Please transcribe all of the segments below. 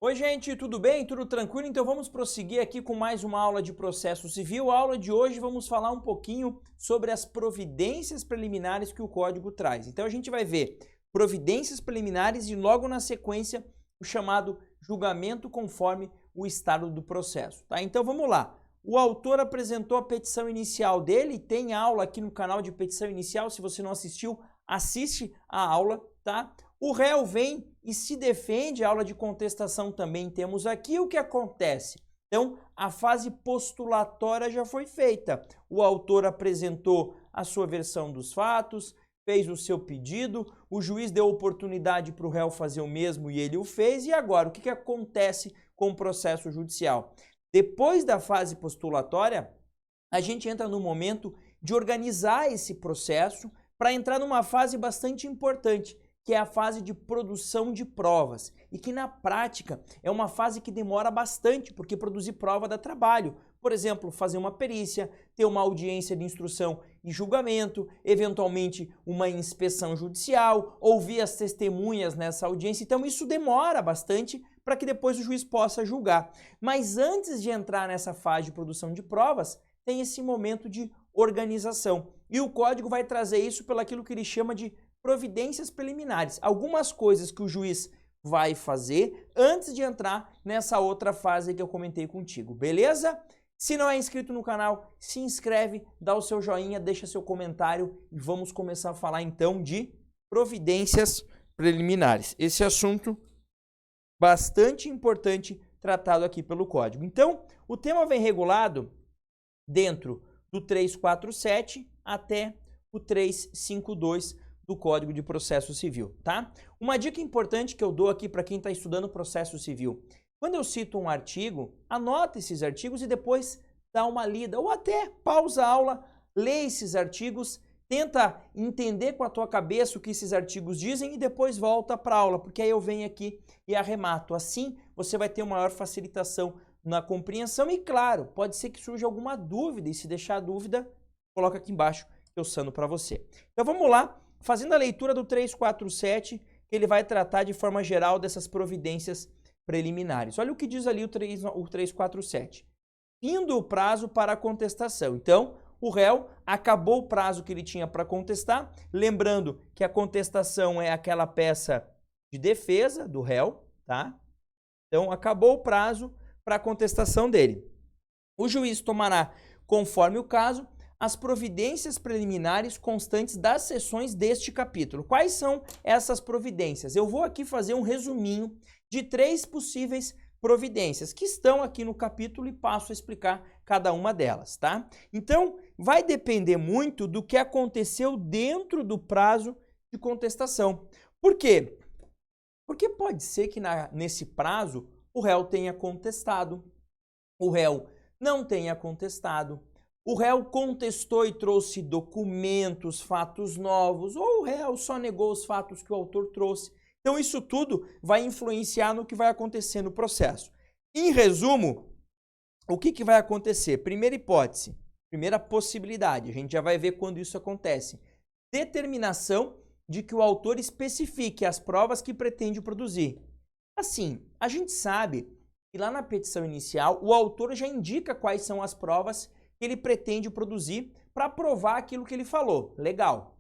Oi, gente, tudo bem? Tudo tranquilo? Então vamos prosseguir aqui com mais uma aula de processo civil. A aula de hoje vamos falar um pouquinho sobre as providências preliminares que o Código traz. Então a gente vai ver providências preliminares e logo na sequência o chamado julgamento conforme o estado do processo, tá? Então vamos lá. O autor apresentou a petição inicial dele, tem aula aqui no canal de petição inicial, se você não assistiu, assiste a aula, tá? O réu vem e se defende, a aula de contestação também temos aqui. O que acontece? Então, a fase postulatória já foi feita. O autor apresentou a sua versão dos fatos, fez o seu pedido, o juiz deu oportunidade para o réu fazer o mesmo e ele o fez. E agora, o que acontece com o processo judicial? Depois da fase postulatória, a gente entra no momento de organizar esse processo para entrar numa fase bastante importante, que é a fase de produção de provas, e que na prática é uma fase que demora bastante, porque produzir prova dá trabalho. Por exemplo, fazer uma perícia, ter uma audiência de instrução e julgamento, eventualmente uma inspeção judicial, ouvir as testemunhas nessa audiência. Então isso demora bastante para que depois o juiz possa julgar. Mas antes de entrar nessa fase de produção de provas, tem esse momento de organização. E o Código vai trazer isso pelaquilo que ele chama de providências preliminares, algumas coisas que o juiz vai fazer antes de entrar nessa outra fase que eu comentei contigo, beleza? Se não é inscrito no canal, se inscreve, dá o seu joinha, deixa seu comentário e vamos começar a falar então de providências preliminares. Esse assunto bastante importante tratado aqui pelo Código. Então, o tema vem regulado dentro do 347 até o 352 do Código de Processo Civil, tá? Uma dica importante que eu dou aqui para quem está estudando processo civil. Quando eu cito um artigo, anota esses artigos e depois dá uma lida, ou até pausa a aula, lê esses artigos, tenta entender com a tua cabeça o que esses artigos dizem e depois volta para a aula, porque aí eu venho aqui e arremato. Assim, você vai ter uma maior facilitação na compreensão e, claro, pode ser que surja alguma dúvida e se deixar dúvida, coloca aqui embaixo que eu sano para você. Então vamos lá. Fazendo a leitura do 347, que ele vai tratar de forma geral dessas providências preliminares. Olha o que diz ali o 347. Findo o prazo para a contestação. Então, o réu acabou o prazo que ele tinha para contestar. Lembrando que a contestação é aquela peça de defesa do réu, tá? Então, acabou o prazo para a contestação dele. O juiz tomará, conforme o caso, as providências preliminares constantes das seções deste capítulo. Quais são essas providências? Eu vou aqui fazer um resuminho de 3 possíveis providências que estão aqui no capítulo e passo a explicar cada uma delas, tá? Então, vai depender muito do que aconteceu dentro do prazo de contestação. Por quê? Porque pode ser que nesse prazo o réu tenha contestado, o réu não tenha contestado, o réu contestou e trouxe documentos, fatos novos, ou o réu só negou os fatos que o autor trouxe. Então isso tudo vai influenciar no que vai acontecer no processo. Em resumo, o que vai acontecer? Primeira hipótese, primeira possibilidade, a gente já vai ver quando isso acontece. Determinação de que o autor especifique as provas que pretende produzir. Assim, a gente sabe que lá na petição inicial o autor já indica quais são as provas que ele pretende produzir para provar aquilo que ele falou. Legal.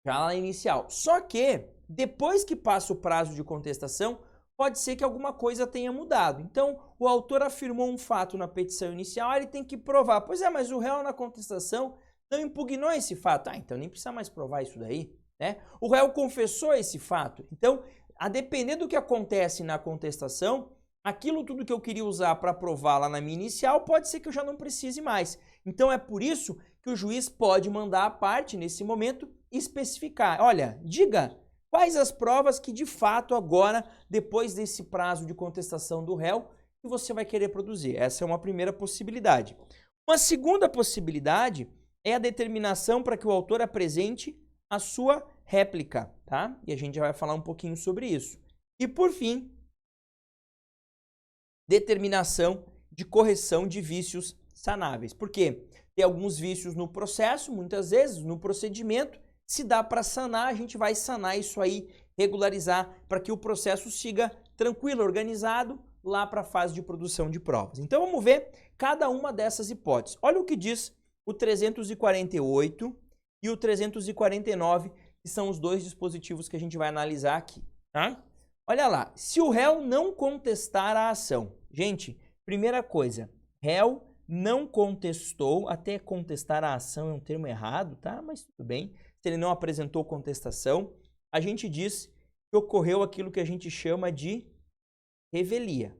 Já lá na inicial. Só que, depois que passa o prazo de contestação, pode ser que alguma coisa tenha mudado. Então, o autor afirmou um fato na petição inicial, ele tem que provar. Pois é, mas o réu na contestação não impugnou esse fato. Ah, então nem precisa mais provar isso daí, né? O réu confessou esse fato. Então, a depender do que acontece na contestação, aquilo tudo que eu queria usar para provar lá na minha inicial, pode ser que eu já não precise mais. Então é por isso que o juiz pode mandar a parte, nesse momento, especificar. Olha, diga quais as provas que de fato agora, depois desse prazo de contestação do réu, que você vai querer produzir. Essa é uma primeira possibilidade. Uma segunda possibilidade é a determinação para que o autor apresente a sua réplica, tá? E a gente já vai falar um pouquinho sobre isso. E por fim, determinação de correção de vícios sanáveis. Por quê? Tem alguns vícios no processo, muitas vezes no procedimento, se dá para sanar, a gente vai sanar isso aí, regularizar para que o processo siga tranquilo, organizado, lá para a fase de produção de provas. Então vamos ver cada uma dessas hipóteses. Olha o que diz o 348 e o 349, que são os dois dispositivos que a gente vai analisar aqui, tá? Olha lá, se o réu não contestar a ação. Gente, primeira coisa, réu não contestou, até contestar a ação é um termo errado, tá? Mas tudo bem. Se ele não apresentou contestação, a gente diz que ocorreu aquilo que a gente chama de revelia,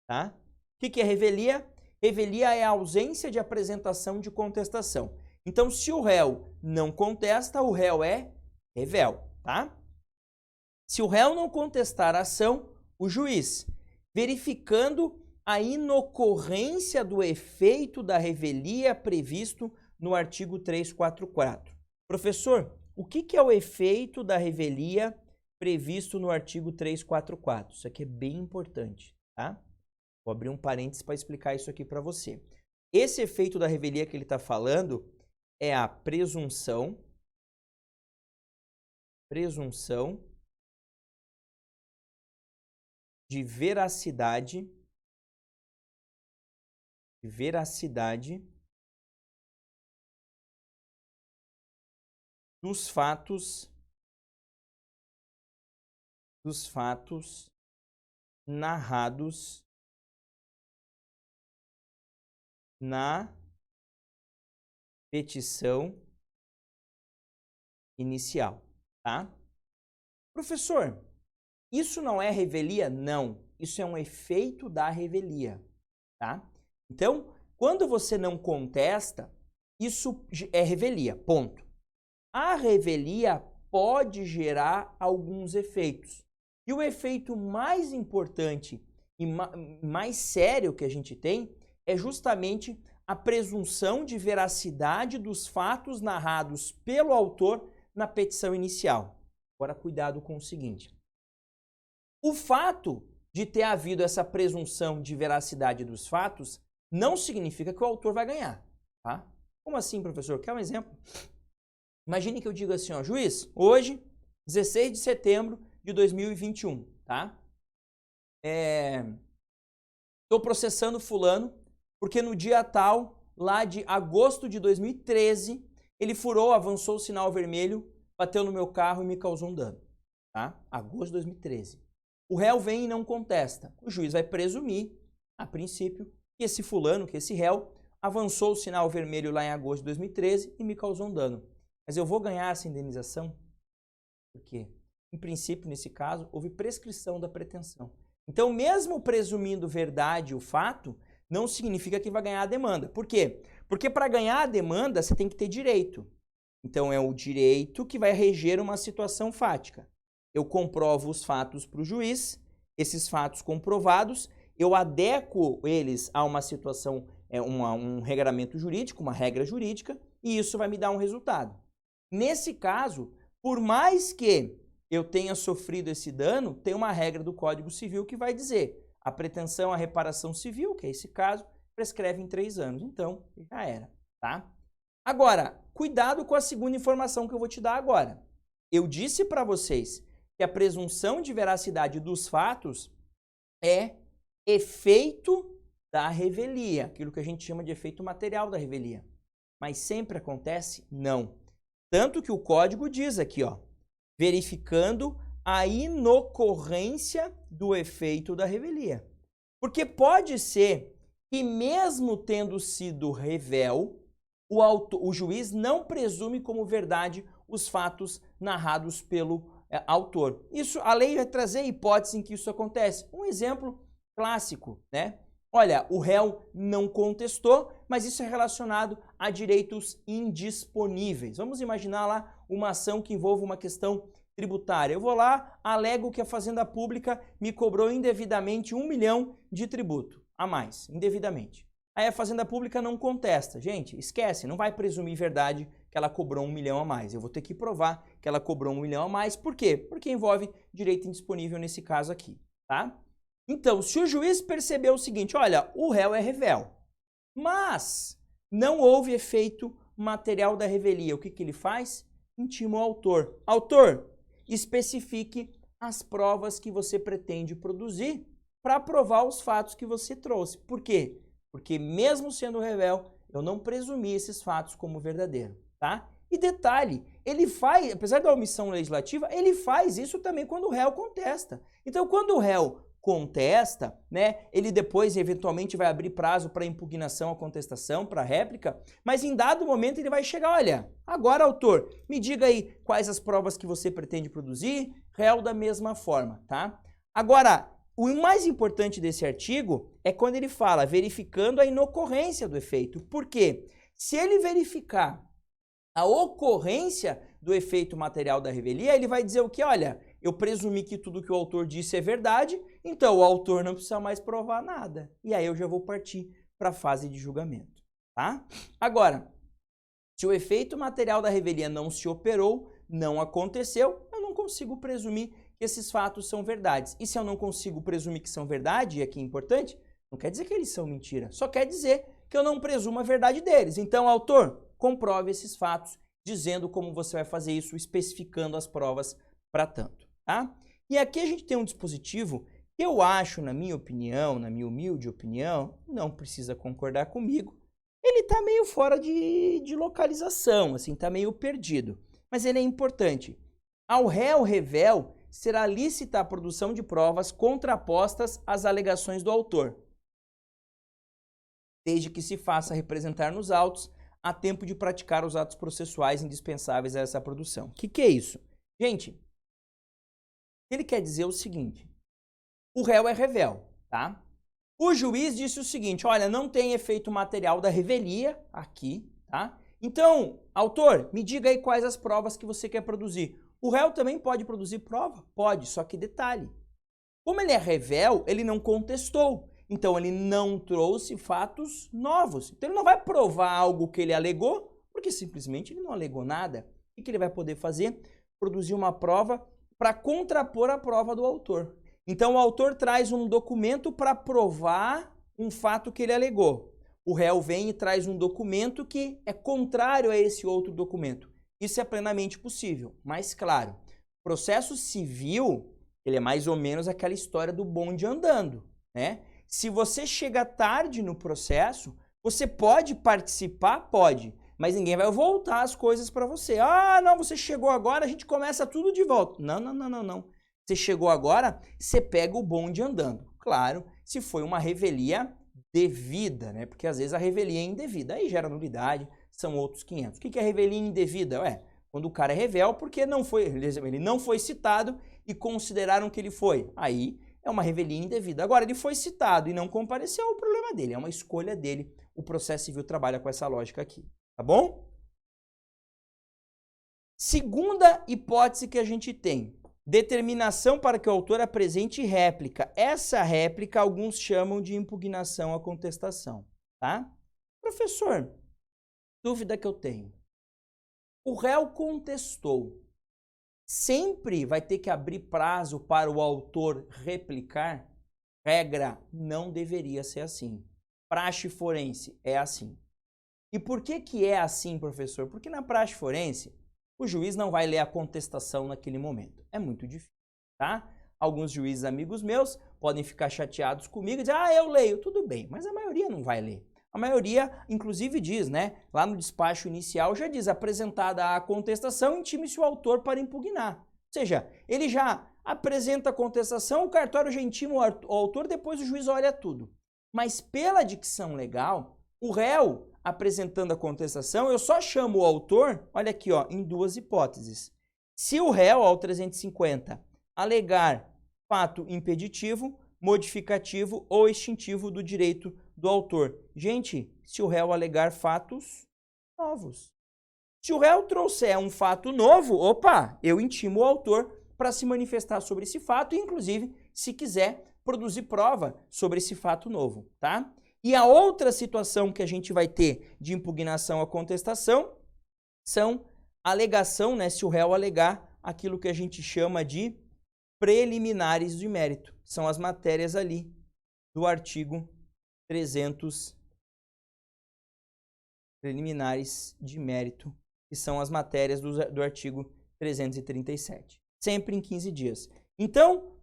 tá? O que é revelia? Revelia é a ausência de apresentação de contestação. Então, se o réu não contesta, o réu é revel, tá? Se o réu não contestar a ação, o juiz, verificando a inocorrência do efeito da revelia previsto no artigo 344. Professor, o que é o efeito da revelia previsto no artigo 344? Isso aqui é bem importante, tá? Vou abrir um parênteses para explicar isso aqui para você. Esse efeito da revelia que ele está falando é a presunção de veracidade dos fatos narrados na petição inicial, tá? Professor, isso não é revelia? Não, isso é um efeito da revelia, tá? Então, quando você não contesta, isso é revelia, ponto. A revelia pode gerar alguns efeitos. E o efeito mais importante e mais sério que a gente tem é justamente a presunção de veracidade dos fatos narrados pelo autor na petição inicial. Agora, cuidado com o seguinte. O fato de ter havido essa presunção de veracidade dos fatos não significa que o autor vai ganhar, tá? Como assim, professor? Quer um exemplo? Imagine que eu diga assim, ó, juiz, hoje, 16 de setembro de 2021, tá? Estou processando fulano porque no dia tal, lá de agosto de 2013, ele furou, avançou o sinal vermelho, bateu no meu carro e me causou um dano, tá? Agosto de 2013. O réu vem e não contesta. O juiz vai presumir, a princípio, que esse fulano, que esse réu, avançou o sinal vermelho lá em agosto de 2013 e me causou um dano. Mas eu vou ganhar essa indenização? Por quê? Em princípio, nesse caso, houve prescrição da pretensão. Então, mesmo presumindo verdade o fato, não significa que vai ganhar a demanda. Por quê? Porque para ganhar a demanda, você tem que ter direito. Então, é o direito que vai reger uma situação fática. Eu comprovo os fatos para o juiz, esses fatos comprovados, eu adequo eles a uma situação, um regramento jurídico, uma regra jurídica, e isso vai me dar um resultado. Nesse caso, por mais que eu tenha sofrido esse dano, tem uma regra do Código Civil que vai dizer a pretensão à reparação civil, que é esse caso, prescreve em 3 anos. Então, já era, tá? Agora, cuidado com a segunda informação que eu vou te dar agora. Eu disse para vocês que a presunção de veracidade dos fatos é efeito da revelia, aquilo que a gente chama de efeito material da revelia. Mas sempre acontece? Não. Tanto que o código diz aqui, ó, verificando a inocorrência do efeito da revelia. Porque pode ser que mesmo tendo sido revel, o juiz não presume como verdade os fatos narrados pelo autor. Isso, a lei vai trazer hipótese em que isso acontece. Um exemplo clássico, né? Olha, o réu não contestou, mas isso é relacionado a direitos indisponíveis. Vamos imaginar lá uma ação que envolva uma questão tributária. Eu vou lá, alego que a Fazenda Pública me cobrou indevidamente 1 milhão de tributo a mais, indevidamente. Aí a Fazenda Pública não contesta. Gente, esquece, não vai presumir verdade que ela cobrou 1 milhão a mais. Eu vou ter que provar que ela cobrou 1 milhão a mais. Por quê? Porque envolve direito indisponível nesse caso aqui, tá? Então, se o juiz percebeu o seguinte, olha, o réu é revel, mas não houve efeito material da revelia, o que ele faz? Intima o autor. Autor, especifique as provas que você pretende produzir para provar os fatos que você trouxe. Por quê? Porque mesmo sendo réu, eu não presumi esses fatos como verdadeiro, tá? E detalhe, ele faz, apesar da omissão legislativa, ele faz isso também quando o réu contesta. Então, quando o réu contesta, né, ele depois eventualmente vai abrir prazo para impugnação, a contestação, para réplica, mas em dado momento ele vai chegar, olha, agora autor, me diga aí quais as provas que você pretende produzir, réu da mesma forma, tá? Agora, o mais importante desse artigo é quando ele fala verificando a inocorrência do efeito. Por quê? Se ele verificar a ocorrência do efeito material da revelia, ele vai dizer o que? Olha, eu presumi que tudo que o autor disse é verdade, então o autor não precisa mais provar nada. E aí eu já vou partir para a fase de julgamento, tá? Agora, se o efeito material da revelia não se operou, não aconteceu, eu não consigo presumir que esses fatos são verdades. E se eu não consigo presumir que são verdade, e aqui é importante, não quer dizer que eles são mentira, só quer dizer que eu não presumo a verdade deles. Então, autor, comprove esses fatos, dizendo como você vai fazer isso, especificando as provas para tanto, tá? E aqui a gente tem um dispositivo que eu acho, na minha opinião, na minha humilde opinião, não precisa concordar comigo, ele tá meio fora de localização, assim, tá meio perdido. Mas ele é importante. Ao réu revel, será lícita a produção de provas contrapostas às alegações do autor, desde que se faça representar nos autos a tempo de praticar os atos processuais indispensáveis a essa produção. O que é isso? Gente, ele quer dizer o seguinte, o réu é revel, tá? O juiz disse o seguinte, olha, não tem efeito material da revelia aqui, tá? Então, autor, me diga aí quais as provas que você quer produzir. O réu também pode produzir prova? Pode, só que detalhe. Como ele é revel, ele não contestou. Então, ele não trouxe fatos novos. Então, ele não vai provar algo que ele alegou, porque simplesmente ele não alegou nada. O que ele vai poder fazer? Produzir uma prova para contrapor a prova do autor. Então, o autor traz um documento para provar um fato que ele alegou. O réu vem e traz um documento que é contrário a esse outro documento. Isso é plenamente possível, mas claro, processo civil, ele é mais ou menos aquela história do bonde andando, né? Se você chega tarde no processo, você pode participar? Pode, mas ninguém vai voltar as coisas para você. Ah, não, você chegou agora, a gente começa tudo de volta. Não. Você chegou agora, você pega o bonde andando. Claro, se foi uma revelia devida, né? Porque às vezes a revelia é indevida, aí gera nulidade, são outros 500. O que é revelia indevida? Quando o cara é revel porque ele não foi citado e consideraram que ele foi. Aí é uma revelia indevida. Agora, ele foi citado e não compareceu, é o problema dele, é uma escolha dele. O processo civil trabalha com essa lógica aqui, tá bom? Segunda hipótese que a gente tem, determinação para que o autor apresente réplica. Essa réplica alguns chamam de impugnação à contestação, tá? Professor, dúvida que eu tenho. O réu contestou. Sempre vai ter que abrir prazo para o autor replicar? Regra, não deveria ser assim. Praxe forense é assim. E por que é assim, professor? Porque na praxe forense, o juiz não vai ler a contestação naquele momento. É muito difícil, tá? Alguns juízes amigos meus podem ficar chateados comigo e dizer, eu leio. Tudo bem, mas a maioria não vai ler. A maioria, inclusive, diz, né? Lá no despacho inicial já diz, apresentada a contestação, intime-se o autor para impugnar. Ou seja, ele já apresenta a contestação, o cartório já intima o autor, depois o juiz olha tudo. Mas pela dicção legal, o réu apresentando a contestação, eu só chamo o autor, olha aqui, ó, em duas hipóteses. Se o réu, ao 350, alegar fato impeditivo, modificativo ou extintivo do direito do autor. Gente, se o réu alegar fatos novos. Se o réu trouxer um fato novo, opa, eu intimo o autor para se manifestar sobre esse fato e, inclusive, se quiser, produzir prova sobre esse fato novo, tá? E a outra situação que a gente vai ter de impugnação à contestação são alegação, né, se o réu alegar aquilo que a gente chama de preliminares de mérito. São as matérias ali do artigo 300, preliminares de mérito, que são as matérias do artigo 337. Sempre em 15 dias. Então,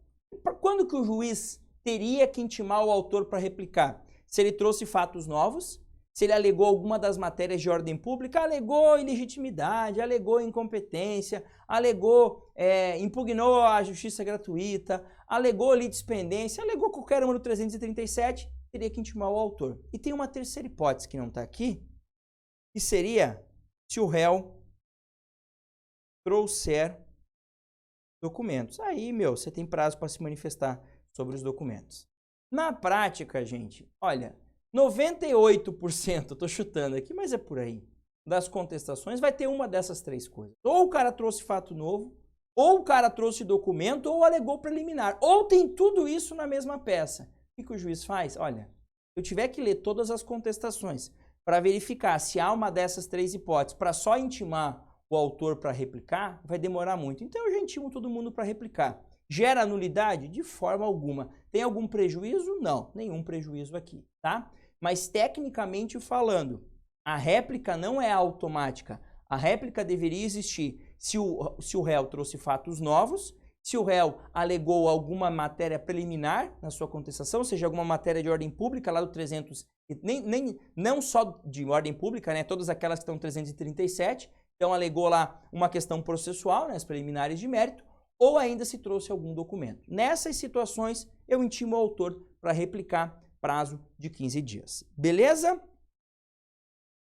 quando que o juiz teria que intimar o autor para replicar? Se ele trouxe fatos novos, se ele alegou alguma das matérias de ordem pública, alegou ilegitimidade, alegou incompetência, alegou, impugnou a justiça gratuita, alegou litispendência, alegou qualquer uma do 337, teria que intimar o autor. E tem uma terceira hipótese que não está aqui, que seria se o réu trouxer documentos. Aí, você tem prazo para se manifestar sobre os documentos. Na prática, gente, olha, 98%, tô chutando aqui, mas é por aí, das contestações vai ter uma dessas três coisas. Ou o cara trouxe fato novo, ou o cara trouxe documento, ou alegou preliminar. Ou tem tudo isso na mesma peça. O que o juiz faz? Olha, se eu tiver que ler todas as contestações para verificar se há uma dessas três hipóteses, para só intimar o autor para replicar, vai demorar muito. Então eu já intimo todo mundo para replicar. Gera nulidade? De forma alguma. Tem algum prejuízo? Não, nenhum prejuízo aqui, tá? Mas tecnicamente falando, a réplica não é automática. A réplica deveria existir se o réu trouxe fatos novos, se o réu alegou alguma matéria preliminar na sua contestação, ou seja, alguma matéria de ordem pública lá do 300, não só de ordem pública, né, todas aquelas que estão no 337, então alegou lá uma questão processual, né, as preliminares de mérito, ou ainda se trouxe algum documento. Nessas situações, eu intimo o autor para replicar, prazo de 15 dias. Beleza?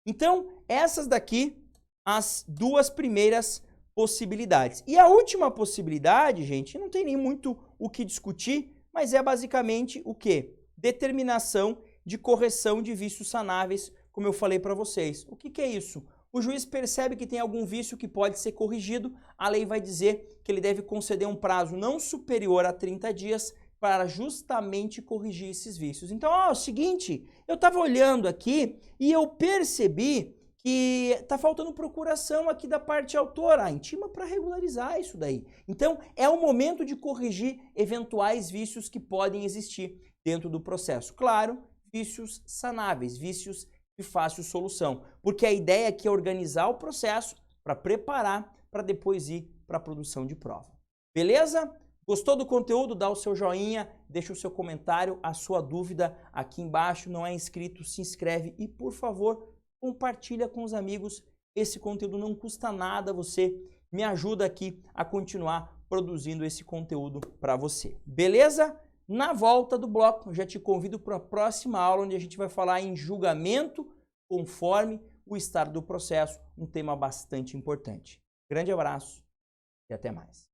Então, essas daqui, as duas primeiras possibilidades. E a última possibilidade, gente, não tem nem muito o que discutir, mas é basicamente o quê? Determinação de correção de vícios sanáveis, como eu falei para vocês. O que é isso? O juiz percebe que tem algum vício que pode ser corrigido, a lei vai dizer que ele deve conceder um prazo não superior a 30 dias para justamente corrigir esses vícios. Então, é o seguinte, eu estava olhando aqui e eu percebi que está faltando procuração aqui da parte autora. Intima para regularizar isso daí. Então, é o momento de corrigir eventuais vícios que podem existir dentro do processo. Claro, vícios sanáveis, vícios de fácil solução. Porque a ideia aqui é organizar o processo para preparar para depois ir para a produção de prova. Beleza? Gostou do conteúdo? Dá o seu joinha, deixa o seu comentário, a sua dúvida aqui embaixo. Não é inscrito, se inscreve e, por favor, compartilha com os amigos. Esse conteúdo não custa nada, você me ajuda aqui a continuar produzindo esse conteúdo para você. Beleza? Na volta do bloco, eu já te convido para a próxima aula, onde a gente vai falar em julgamento conforme o estado do processo, um tema bastante importante. Grande abraço e até mais.